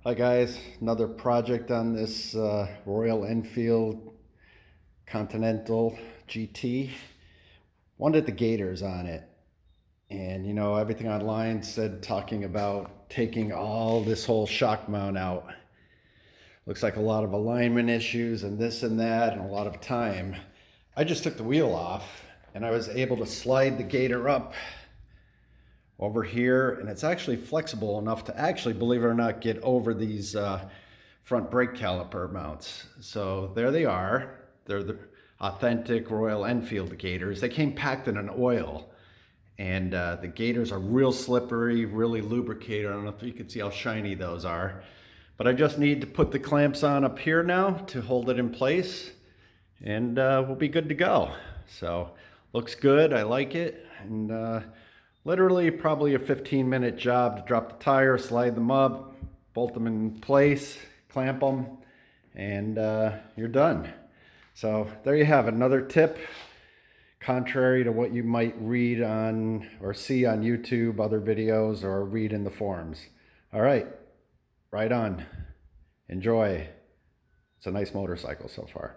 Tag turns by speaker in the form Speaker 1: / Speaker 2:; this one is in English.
Speaker 1: Hi guys, another project on this Royal Enfield Continental GT. Wanted the Gators on it. And you know, everything online said talking about taking all this whole shock mount out. Looks like a lot of alignment issues and this and that and a lot of time. I just took the wheel off and I was able to slide the Gator up over here, and it's actually flexible enough to actually, believe it or not, get over these front brake caliper mounts. So there they are. They're the authentic Royal Enfield Gators. They came packed in an oil, and the Gators are real slippery, really lubricated. I don't know if you can see how shiny those are, but I just need to put the clamps on up here now to hold it in place, and we'll be good to go. So looks good, I like it, and literally probably a 15-minute job to drop the tire, slide them up, bolt them in place, clamp them, and you're done. So there you have it, another tip, contrary to what you might read on or see on YouTube, other videos, or read in the forums. All right, right on. Enjoy. It's a nice motorcycle so far.